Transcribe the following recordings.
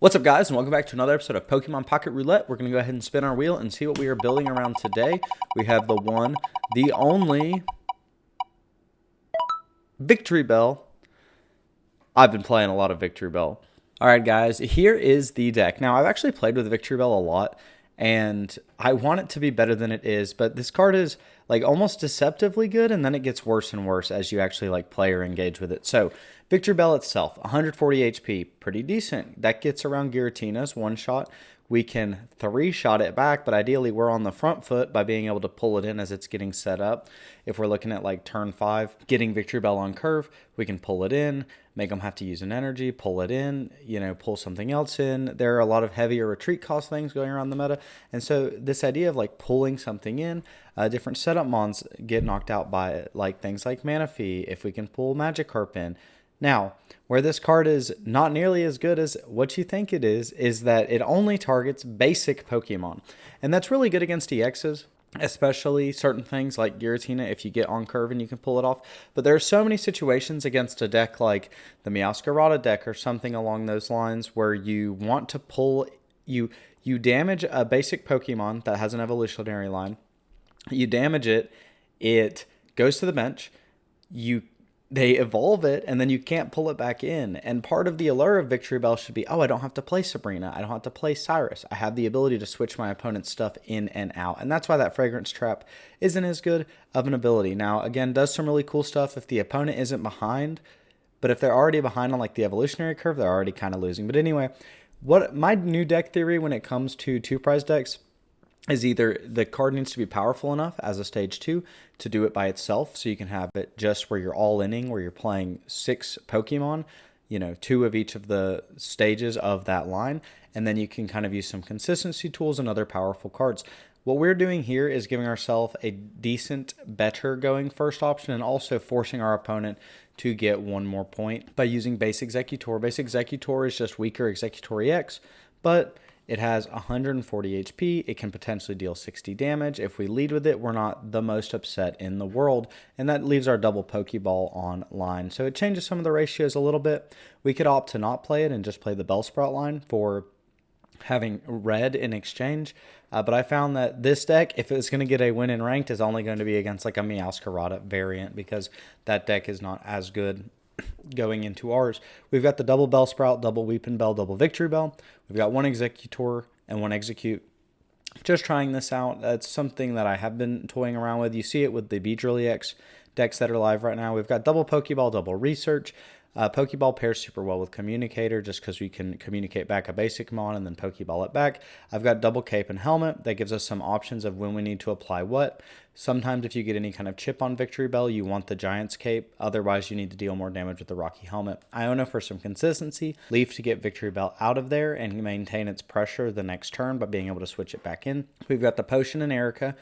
What's up, guys, and welcome back to another episode of Pokemon Pocket Roulette. We're going to go ahead and spin our wheel and see what we are building around today. We have the one, the only Victory Bell. I've been playing a lot of Victory Bell. Alright, guys, here is the deck. Now, I've actually played with Victory Bell a lot, and I want it to be better than it is, but this card is like almost deceptively good, and then it gets worse and worse as you actually like play or engage with it. So Victory Bell itself, 140 HP, pretty decent. That gets around Giratina's one shot. We can three-shot it back, but ideally we're on the front foot by being able to pull it in as it's getting set up. If we're looking at like turn 5, getting Victory Bell on curve, we can pull it in, make them have to use an energy, pull it in, pull something else in. There are a lot of heavier retreat cost things going around the meta. And so this idea of like pulling something in, different setup mons get knocked out by it, like things like Manaphy, if we can pull Magikarp in. Now, where this card is not nearly as good as what you think it is that it only targets basic Pokemon. And that's really good against EXs, especially certain things like Giratina if you get on curve and you can pull it off. But there are so many situations against a deck like the Meowscarada deck or something along those lines where you want to pull, you damage a basic Pokemon that has an evolutionary line. You damage it, it goes to the bench, they evolve it, and then you can't pull it back in. And part of the allure of Victory Bell should be, oh, I don't have to play Sabrina. I don't have to play Cyrus. I have the ability to switch my opponent's stuff in and out. And that's why that Fragrance Trap isn't as good of an ability. Now, again, does some really cool stuff if the opponent isn't behind. But if they're already behind on like the evolutionary curve, they're already kind of losing. But anyway, what my new deck theory when it comes to two-prize decks is either the card needs to be powerful enough as a stage 2 to do it by itself, so you can have it just where you're all inning, where you're playing 6 Pokemon, 2 of each of the stages of that line, and then you can kind of use some consistency tools and other powerful cards. What we're doing here is giving ourselves a decent, better going first option and also forcing our opponent to get one more point by using Base Executor. Base Executor is just weaker Executor EX, but it has 140 HP. It can potentially deal 60 damage. If we lead with it, we're not the most upset in the world. And that leaves our double Pokeball online. So it changes some of the ratios a little bit. We could opt to not play it and just play the Bellsprout line for having red in exchange. But I found that this deck, if it's going to get a win in ranked, is only going to be against like a Meowscarada variant because that deck is not as good going into ours. We've got the double Bellsprout, double Weeping Bell, double Victory Bell. We've got one Executor and one Execute. Just trying this out. That's something that I have been toying around with. You see it with the Beedrill EX decks that are live right now. We've got double Pokeball, double Research. Pokeball pairs super well with Communicator just because we can communicate back a basic mon and then Pokeball it back. I've got double Cape and Helmet. That gives us some options of when we need to apply what. Sometimes if you get any kind of chip on Victory Bell, you want the Giant's Cape. Otherwise, you need to deal more damage with the Rocky Helmet. Iona for some consistency. Leaf to get Victory Bell out of there and maintain its pressure the next turn by being able to switch it back in. We've got the Potion and Erica.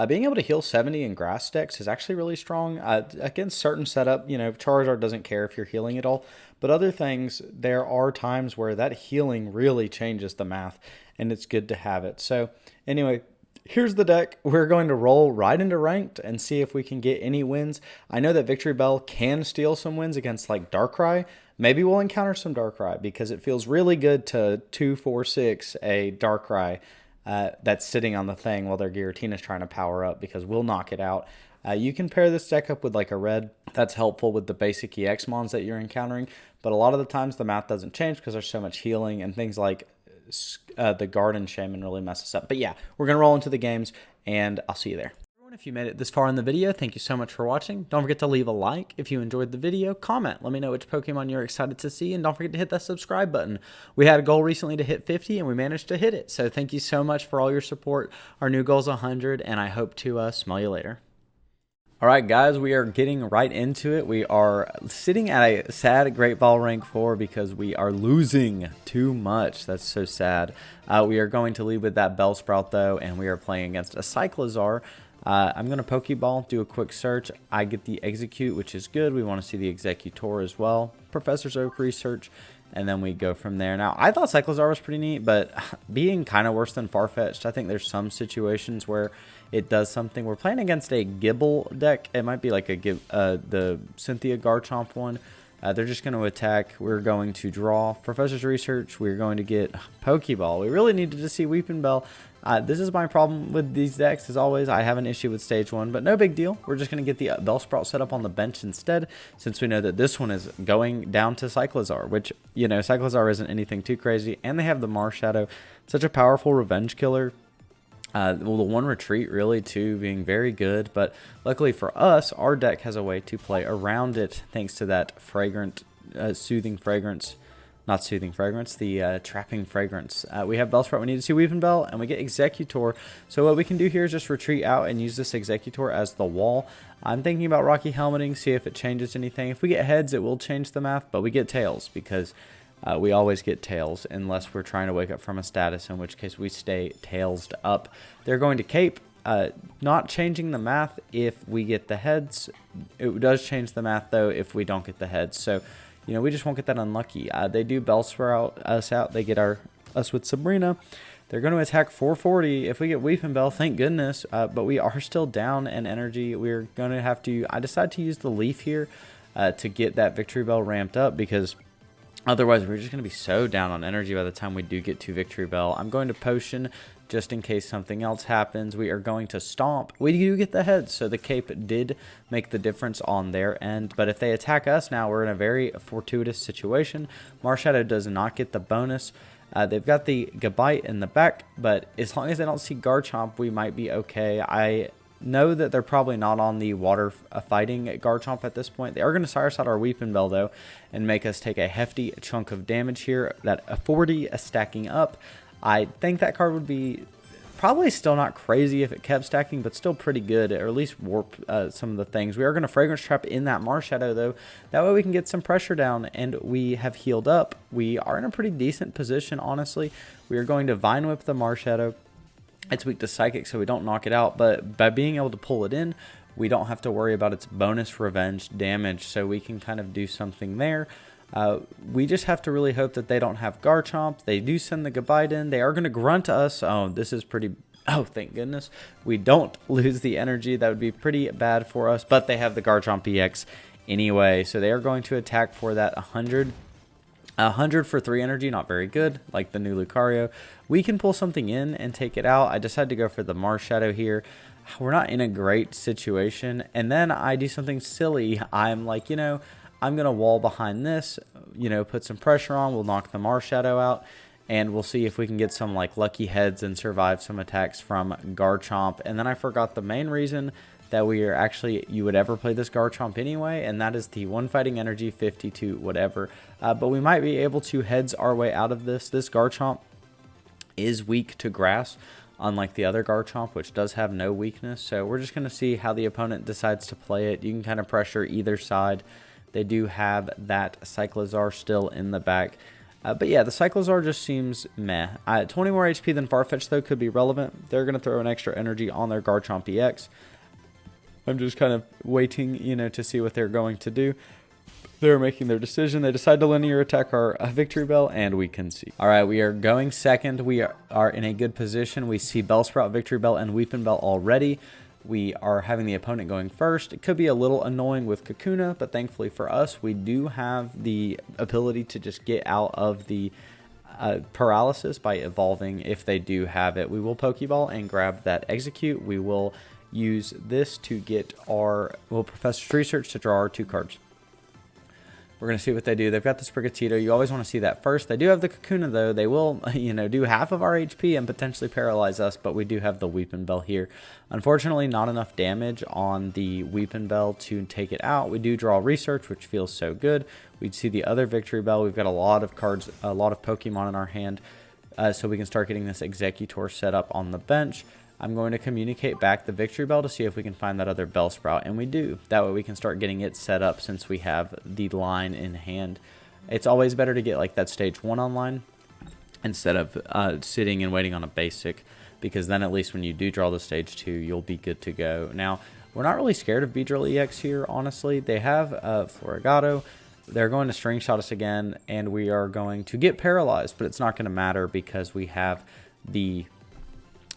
Being able to heal 70 in grass decks is actually really strong. Against certain setup, Charizard doesn't care if you're healing at all. But other things, there are times where that healing really changes the math, and it's good to have it. So anyway, here's the deck. We're going to roll right into ranked and see if we can get any wins. I know that Victory Bell can steal some wins against like Darkrai. Maybe we'll encounter some Darkrai because it feels really good to 2-4-6 a Darkrai. That's sitting on the thing while their Giratina's trying to power up because we'll knock it out. You can pair this deck up with like a red. That's helpful with the basic EX mons that you're encountering. But a lot of the times the math doesn't change because there's so much healing and things like the Garden Shaman really mess us up. But yeah, we're going to roll into the games and I'll see you there. If you made it this far in the video, thank you so much for watching. Don't forget to leave a like if you enjoyed the video. Comment. Let me know which Pokemon you're excited to see. And don't forget to hit that subscribe button. We had a goal recently to hit 50 and we managed to hit it. So thank you so much for all your support. Our new goal is 100 and I hope to smell you later. All right, guys, we are getting right into it. We are sitting at a sad Great Ball rank 4 because we are losing too much. That's so sad. We are going to lead with that Bellsprout, though, and we are playing against a Cyclizar. I'm going to Pokeball, do a quick search. I get the Execute, which is good. We want to see the Executor as well. Professor's Oak Research, and then we go from there. Now, I thought Cyclizar was pretty neat, but being kind of worse than Farfetch'd, I think there's some situations where it does something. We're playing against a Gibble deck. It might be like a the Cynthia Garchomp one. They're just going to attack. We're going to draw Professor's Research. We're going to get Pokeball. We really needed to see Weeping Bell. This is my problem with these decks. As always, I have an issue with stage 1, but no big deal. We're just going to get the Bellsprout set up on the bench instead, since we know that this one is going down to Cyclizar, which, you know, Cyclizar isn't anything too crazy. And they have the Marshadow, such a powerful revenge killer. Well, the one retreat really too being very good, but luckily for us, our deck has a way to play around it thanks to that fragrant, soothing fragrance. Not soothing fragrance, the trapping fragrance. We have Bellsprout, we need to see Weeping Bell, and we get Executor. So what we can do here is just retreat out and use this Executor as the wall. I'm thinking about Rocky Helmeting, see if it changes anything. If we get heads, it will change the math, but we get tails because we always get tails unless we're trying to wake up from a status, in which case we stay tailsed up. They're going to cape, not changing the math if we get the heads. It does change the math, though, if we don't get the heads. So, you know, we just won't get that unlucky. They do Bellsprout us out. They get us with Sabrina. They're going to attack 440. If we get Weeping Bell, thank goodness. But we are still down in energy. We're going to have to... I decided to use the Leaf here to get that Victory Bell ramped up, because otherwise we're just going to be so down on energy by the time we do get to Victory Bell. I'm going to Potion just in case something else happens. We are going to Stomp. We do get the heads, so the cape did make the difference on their end. But if they attack us now, we're in a very fortuitous situation. Marshadow does not get the bonus. They've got the Gabite in the back, but as long as they don't see Garchomp, we might be okay. I know that they're probably not on the water fighting Garchomp at this point. They are going to Cyrus out our Weeping Bell, though, and make us take a hefty chunk of damage here. That 40 stacking up. I think that card would be probably still not crazy if it kept stacking, but still pretty good, or at least warp some of the things. We are going to Fragrance Trap in that Marshadow, though. That way we can get some pressure down, and we have healed up. We are in a pretty decent position, honestly. We are going to Vine Whip the Marshadow. It's weak to Psychic, so we don't knock it out, but by being able to pull it in, we don't have to worry about its bonus revenge damage, so we can kind of do something there. We just have to really hope that they don't have Garchomp. They do send the Gabite in. They are going to Grunt us. Oh, this is pretty... Oh, thank goodness. We don't lose the energy. That would be pretty bad for us, but they have the Garchomp EX anyway, so they are going to attack for that 100. 100 for 3 energy, not very good, like the new Lucario. We can pull something in and take it out. I decided to go for the Marshadow here. We're not in a great situation, and then I do something silly. I'm like, you know... I'm going to wall behind this, you know, put some pressure on. We'll knock the Marshadow out, and we'll see if we can get some, like, lucky heads and survive some attacks from Garchomp. And then I forgot the main reason that we are actually, you would ever play this Garchomp anyway, and that is the 1 fighting energy, 52, whatever. But we might be able to heads our way out of this. This Garchomp is weak to grass, unlike the other Garchomp, which does have no weakness. So we're just going to see how the opponent decides to play it. You can kind of pressure either side. They do have that Cyclizar still in the back. But yeah, the Cyclizar just seems meh. 20 more HP than Farfetch, though, could be relevant. They're going to throw an extra energy on their Garchomp EX. I'm just kind of waiting, you know, to see what they're going to do. They're making their decision. They decide to linear attack our Victory Bell, and we can see. All right, we are going second. We are in a good position. We see Bellsprout, Victory Bell, and Weeping Bell already. We are having the opponent going first. It could be a little annoying with Kakuna, but thankfully for us, we do have the ability to just get out of the paralysis by evolving if they do have it. We will Pokeball and grab that Execute. We will use this to get our, well, Professor's Research to draw our 2 cards. We're going to see what they do. They've got the Sprigatito. You always want to see that first. They do have the Kakuna, though. They will, you know, do half of our HP and potentially paralyze us, but we do have the Weeping Bell here. Unfortunately, not enough damage on the Weeping Bell to take it out. We do draw Research, which feels so good. We'd see the other Victory Bell. We've got a lot of cards, a lot of Pokemon in our hand, so we can start getting this Executor set up on the bench. I'm going to communicate back the Victory Bell to see if we can find that other Bellsprout, and we do. That way we can start getting it set up since we have the line in hand. It's always better to get like that stage 1 online instead of sitting and waiting on a basic, because then at least when you do draw the stage 2, you'll be good to go. Now, we're not really scared of Beedrill EX here, honestly. They have Florigato. They're going to String Shot us again, and we are going to get paralyzed, but it's not going to matter because we have the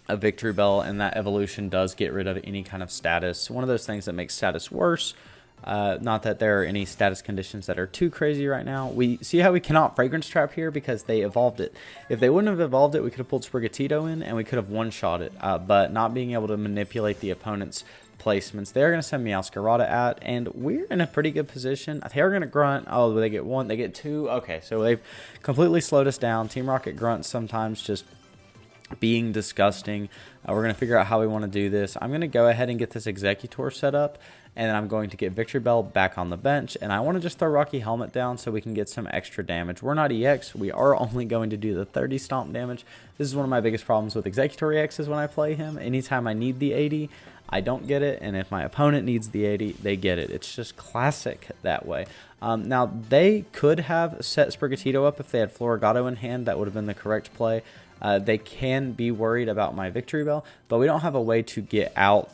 a Victory Bell, and that evolution does get rid of any kind of status. One of those things that makes status worse, Not that there are any status conditions that are too crazy right now. We see how we cannot Fragrance Trap here because they evolved it. If they wouldn't have evolved it, we could have pulled Sprigatito in and we could have one-shot it. But not being able to manipulate the opponent's placements, they're going to send Meowscarada at, and we're in a pretty good position. They're going to Grunt. Oh, they get one, they get two. Okay, so they've completely slowed us down. Team Rocket grunts sometimes just being disgusting. We're going to figure out how we want to do this. I'm going to go ahead and get this Executor set up, and then I'm going to get Victory Bell back on the bench, and I want to just throw Rocky Helmet down so we can get some extra damage. We're not EX. We are only going to do the 30 stomp damage. This is one of my biggest problems with Executor EXs when I play him. Anytime I need the 80, I don't get it, and if my opponent needs the 80, they get it. It's just classic that way. Now, they could have set Sprigatito up if they had Florigato in hand. That would have been the correct play. They can be worried about my Victory Bell, but we don't have a way to get out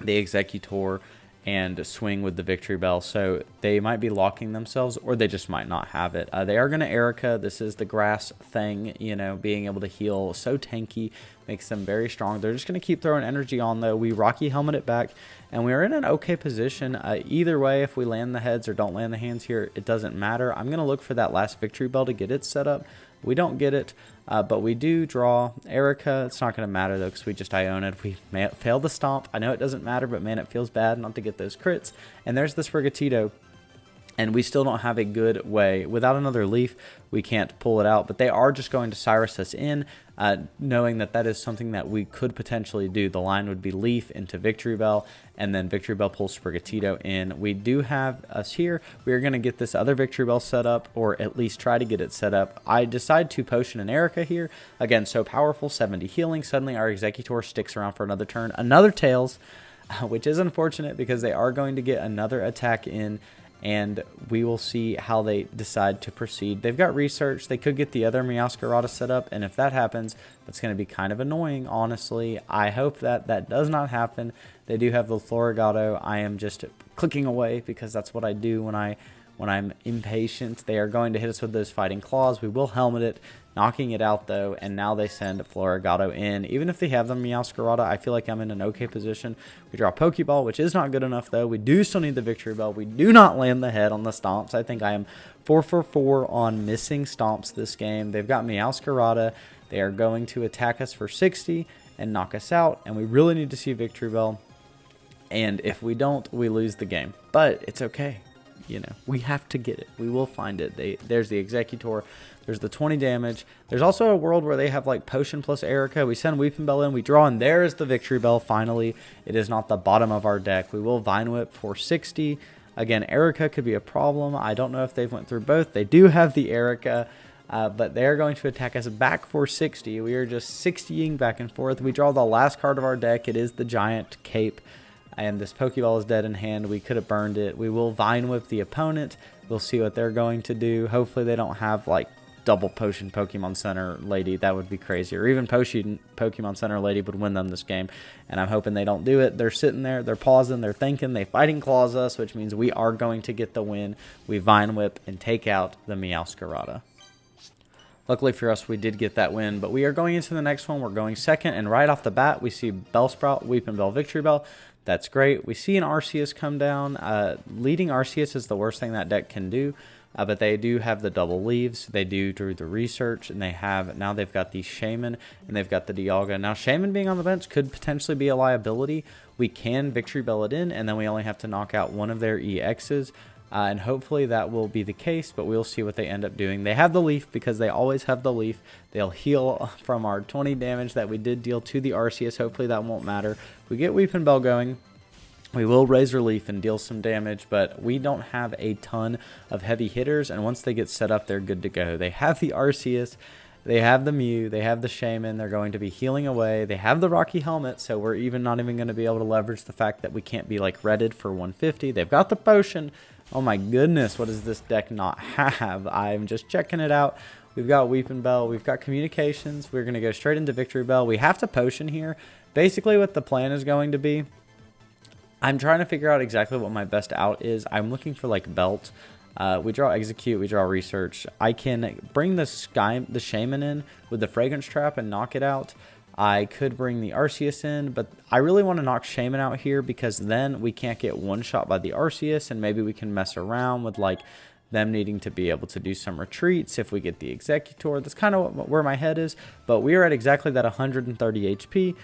the Executor and swing with the Victory Bell, so they might be locking themselves, or they just might not have it. They are going to Erica. This is the grass thing, you know, being able to heal so tanky makes them very strong. They're just going to keep throwing energy on, though. We Rocky Helmet it back, and we're in an okay position. Either way, if we land the heads or don't land the hands here, it doesn't matter. I'm going to look for that last Victory Bell to get it set up. We don't get it, but we do draw Erica. It's not going to matter, though, because we just Iona it. We fail the stomp. I know it doesn't matter, but, man, it feels bad not to get those crits. And there's the Sprigatito, and we still don't have a good way. Without another leaf, we can't pull it out, but they are just going to Cyrus us in, knowing that that is something that we could potentially do. The line would be leaf into Victory Bell, and then Victory Bell pulls Sprigatito in. We do have us here. We are going to get this other Victory Bell set up, or at least try to get it set up. I decide to Potion and Erica here. Again, so powerful, 70 healing. Suddenly our Executor sticks around for another turn. Another Tails, which is unfortunate because they are going to get another attack in, and we will see how they decide to proceed. They've got research. They could get the other Meowscarada set up, and if that happens, that's going to be kind of annoying, honestly. I hope that that does not happen. They do have the Florigato. I am just clicking away because that's what I do when I'm impatient. They are going to hit us with those Fighting Claws. We will helmet it, knocking it out, though, and now they send Florigato in. Even if they have the Meowscarada, I feel like I'm in an okay position. We draw Pokeball, which is not good enough, though. We do still need the Victory Bell. We do not land the head on the stomps. I think I am 4 for 4 on missing stomps this game. They've got Meowscarada. They are going to attack us for 60 and knock us out, and we really need to see Victory Bell. And if we don't, we lose the game. But it's okay. You know, we have to get it. We will find it. There's the Executor. There's the 20 damage. There's also a world where they have like Potion plus Erica. We send Weeping Bell in. We draw, and there is the Victory Bell finally. It is not the bottom of our deck. We will Vine Whip for 60. Again, Erica could be a problem. I don't know if they've went through both. They do have the Erica, but they're going to attack us back for 60. We are just 60ing back and forth. We draw the last card of our deck. It is the Giant Cape. And this Pokeball is dead in hand. We could have burned it. We will Vine Whip the opponent. We'll see what they're going to do. Hopefully they don't have like double Potion Pokemon Center Lady. That would be crazy. Or even Potion Pokemon Center Lady would win them this game. And I'm hoping they don't do it. They're sitting there. They're pausing. They're thinking. They Fighting Claws us, which means we are going to get the win. We Vine Whip and take out the Meowscarada. Luckily for us, we did get that win, but we are going into the next one. We're going second, and right off the bat, we see Bellsprout, Weeping Bell, Victory Bell. That's great. We see an Arceus come down. Leading Arceus is the worst thing that deck can do, but they do have the double leaves. They do the research, and now they've got the Shaman, and they've got the Dialga. Now, Shaman being on the bench could potentially be a liability. We can Victory Bell it in, and then we only have to knock out one of their EXs. And hopefully that will be the case, but we'll see what they end up doing. They have the leaf because they always have the leaf. They'll heal from our 20 damage that we did deal to the Arceus. Hopefully that won't matter. We get Weeping Bell going. We will Razor Leaf and deal some damage, but we don't have a ton of heavy hitters, and once they get set up, they're good to go. They have the Arceus. They have the Mew. They have the Shaman. They're going to be healing away. They have the Rocky Helmet, so we're not even going to be able to leverage the fact that we can't be like redded for 150. They've got the Potion. Oh my goodness, what does this deck not have? I'm just checking it out. We've got Weeping Bell. We've got Communications. We're going to go straight into Victory Bell. We have to Potion here. Basically what the plan is going to be, I'm trying to figure out exactly what my best out is. I'm looking for like Belt. We draw Execute. We draw Research. I can bring the Shaman in with the Fragrance Trap and knock it out. I could bring the Arceus in, but I really want to knock Shaman out here because then we can't get one shot by the Arceus, and maybe we can mess around with like them needing to be able to do some retreats if we get the Executor. That's kind of where my head is, but we are at exactly that 130 HP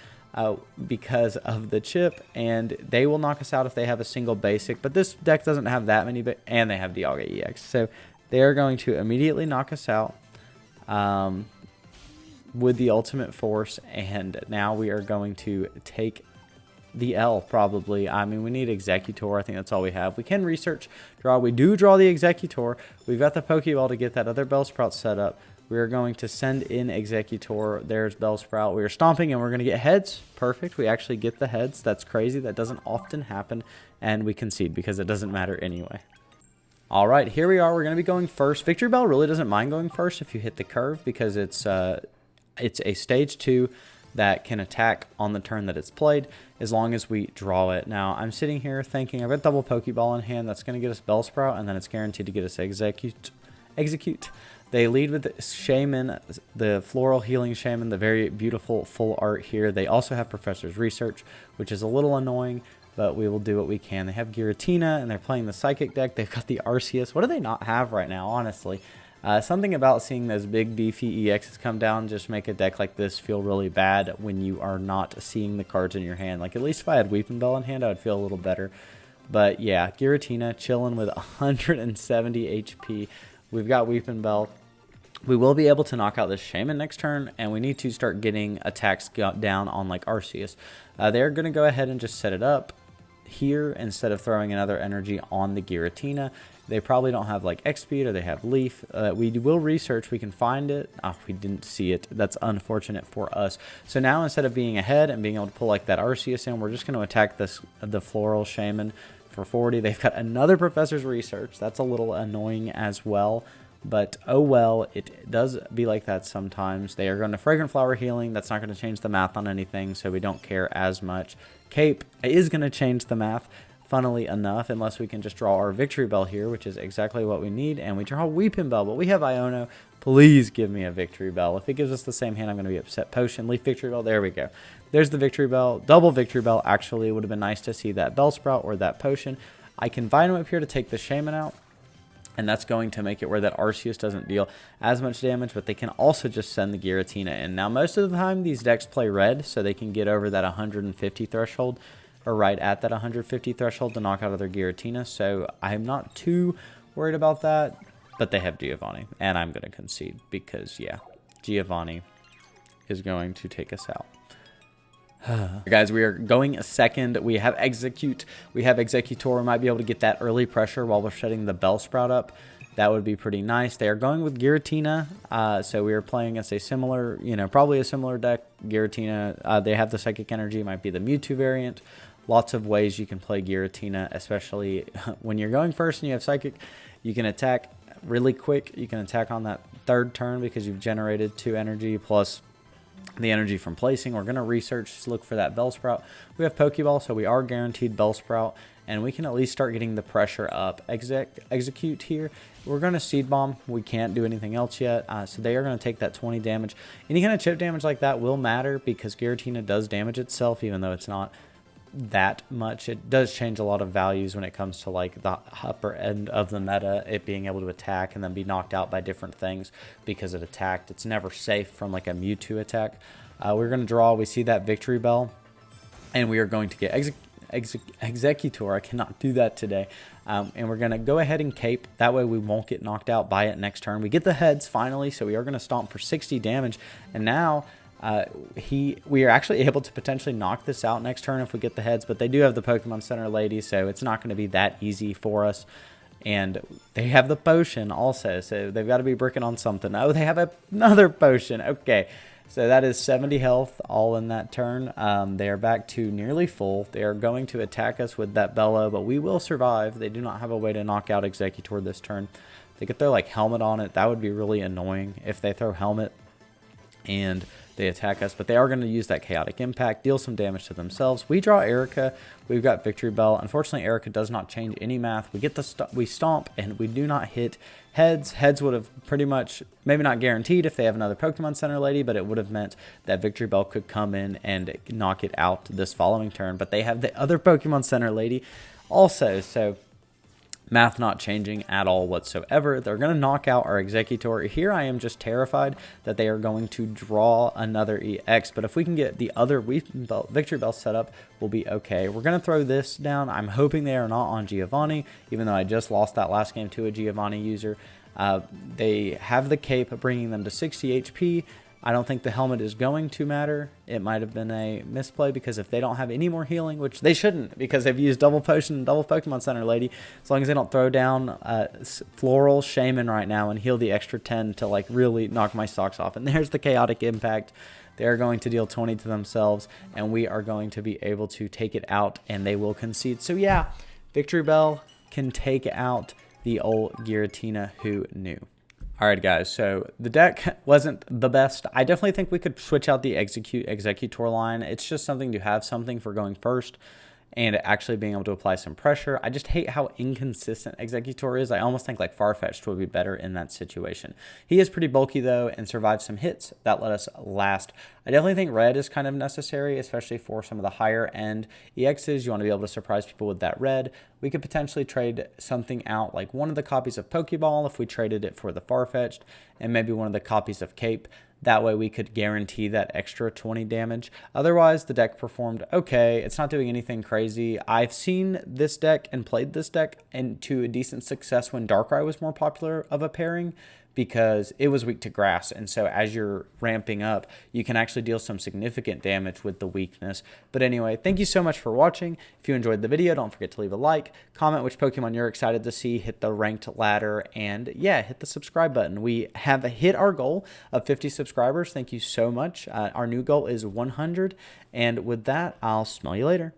because of the chip, and they will knock us out if they have a single basic, but this deck doesn't have that many, and they have Dialga EX, so they are going to immediately knock us out with the ultimate force, and now we are going to take the L probably. I mean, we need Executor. I think that's all we have. We can research, draw. We do draw the Executor. We've got the Pokeball to get that other Bellsprout set up. We are going to send in Executor. There's Bellsprout. We are stomping, and we're going to get heads. Perfect. We actually get the heads. That's crazy. That doesn't often happen, and we concede because it doesn't matter anyway. All right, here we are. We're going to be going first. Victory Bell really doesn't mind going first if you hit the curve because it's a stage 2 that can attack on the turn that it's played as long as we draw it. Now, I'm sitting here thinking I've got double Pokeball in hand. That's going to get us Bellsprout, and then it's guaranteed to get us Execute. They lead with the Shaman, the Floral Healing Shaman, the very beautiful full art here. They also have Professor's Research, which is a little annoying, but we will do what we can. They have Giratina, and they're playing the Psychic deck. They've got the Arceus. What do they not have right now, honestly? Something about seeing those big beefy EXs come down just make a deck like this feel really bad when you are not seeing the cards in your hand. Like, at least if I had Weepinbell in hand, I would feel a little better. But yeah, Giratina chilling with 170 HP. We've got Weepinbell. We will be able to knock out this Shaman next turn, and we need to start getting attacks down on like Arceus. They're going to go ahead and just set it up here instead of throwing another energy on the Giratina. They probably don't have like X-Speed, or they have Leaf. We will research. We can find it. Oh, we didn't see it. That's unfortunate for us. So now instead of being ahead and being able to pull like that Arceus in, we're just going to attack the Floral Shaman for 40. They've got another Professor's Research. That's a little annoying as well. But oh well, it does be like that sometimes. They are going to Fragrant Flower Healing. That's not going to change the math on anything, so we don't care as much. Cape is going to change the math, funnily enough, unless we can just draw our Victory Bell here, which is exactly what we need. And we draw Weepinbell, but we have Iono. Please give me a Victory Bell. If it gives us the same hand, I'm going to be upset. Potion, Leaf Victory Bell. There we go. There's the Victory Bell. Double Victory Bell. Actually, it would have been nice to see that Bellsprout or that Potion. I can Vine Whip here to take the Shaman out, and that's going to make it where that Arceus doesn't deal as much damage, but they can also just send the Giratina in. Now, most of the time, these decks play red, so they can get over that 150 threshold, or right at that 150 threshold to knock out of their Giratina, so I'm not too worried about that, but they have Giovanni, and I'm going to concede because, yeah, Giovanni is going to take us out. Guys, we are going second. We have Execute. We have Executor. We might be able to get that early pressure while we're setting the Bellsprout up. That would be pretty nice. They are going with Giratina, so we are playing as a similar, probably a similar deck. Giratina, they have the Psychic Energy. It might be the Mewtwo variant. Lots of ways you can play Giratina, especially when you're going first and you have Psychic. You can attack really quick. You can attack on that third turn because you've generated 2 energy plus the energy from placing. We're going to research, look for that Bellsprout. We have Pokeball, so we are guaranteed Bellsprout, and we can at least start getting the pressure up. Execute here. We're going to Seed Bomb. We can't do anything else yet, so they are going to take that 20 damage. Any kind of chip damage like that will matter because Giratina does damage itself, even though it's not that much. It does change a lot of values when it comes to like the upper end of the meta, it being able to attack and then be knocked out by different things because it attacked. It's never safe from like a Mewtwo attack. We're going to draw. We see that Victory Bell, and we are going to get Executor. I cannot do that today. And we're going to go ahead and Cape. That way we won't get knocked out by it next turn. We get the heads finally, so we are going to stomp for 60 damage. And now we are actually able to potentially knock this out next turn if we get the heads, but they do have the Pokemon Center lady, so it's not going to be that easy for us. And they have the potion also, so they've got to be bricking on something. Oh, they have another potion. Okay, so that is 70 health all in that turn. They are back to nearly full. They are going to attack us with that Bellow, but we will survive. They do not have a way to knock out Executor this turn. They could throw like Helmet on it. That would be really annoying if they throw Helmet and they attack us, but they are going to use that chaotic impact, deal some damage to themselves. We draw Erica. We've got Victory Bell. Unfortunately, Erica does not change any math. We get we stomp, and we do not hit heads. Heads would have pretty much, maybe not guaranteed if they have another Pokemon Center lady, but it would have meant that Victory Bell could come in and knock it out this following turn. But they have the other Pokemon Center lady also, so math not changing at all whatsoever. They're going to knock out our Executor. Here I am just terrified that they are going to draw another EX, but if we can get the other Victory Bell set up, we'll be okay. We're going to throw this down. I'm hoping they are not on Giovanni, even though I just lost that last game to a Giovanni user. They have the cape bringing them to 60 HP. I don't think the helmet is going to matter. It might have been a misplay because if they don't have any more healing, which they shouldn't because they've used double potion and double Pokemon Center lady, as long as they don't throw down Floral Shaman right now and heal the extra 10 to like really knock my socks off. And there's the chaotic impact. They're going to deal 20 to themselves, and we are going to be able to take it out, and they will concede. So yeah, Victory Bell can take out the old Giratina. Who knew? Alright guys, so the deck wasn't the best. I definitely think we could switch out the Executor line. It's just something to have something for going first and actually being able to apply some pressure. I just hate how inconsistent Executor is. I almost think like Farfetch'd would be better in that situation. He is pretty bulky though and survived some hits that let us last. I definitely think red is kind of necessary, especially for some of the higher end EXs. You want to be able to surprise people with that red. We could potentially trade something out, like one of the copies of Pokeball if we traded it for the Farfetch'd, and maybe one of the copies of Cape. That way we could guarantee that extra 20 damage. Otherwise, the deck performed okay. It's not doing anything crazy. I've seen this deck and played this deck into a decent success when Darkrai was more popular of a pairing, because it was weak to grass, and so as you're ramping up, you can actually deal some significant damage with the weakness. But anyway, thank you so much for watching. If you enjoyed the video, don't forget to leave a like, comment which Pokemon you're excited to see, hit the ranked ladder, and yeah, hit the subscribe button. We have hit our goal of 50 subscribers. Thank you so much. Our new goal is 100, and with that, I'll smell you later.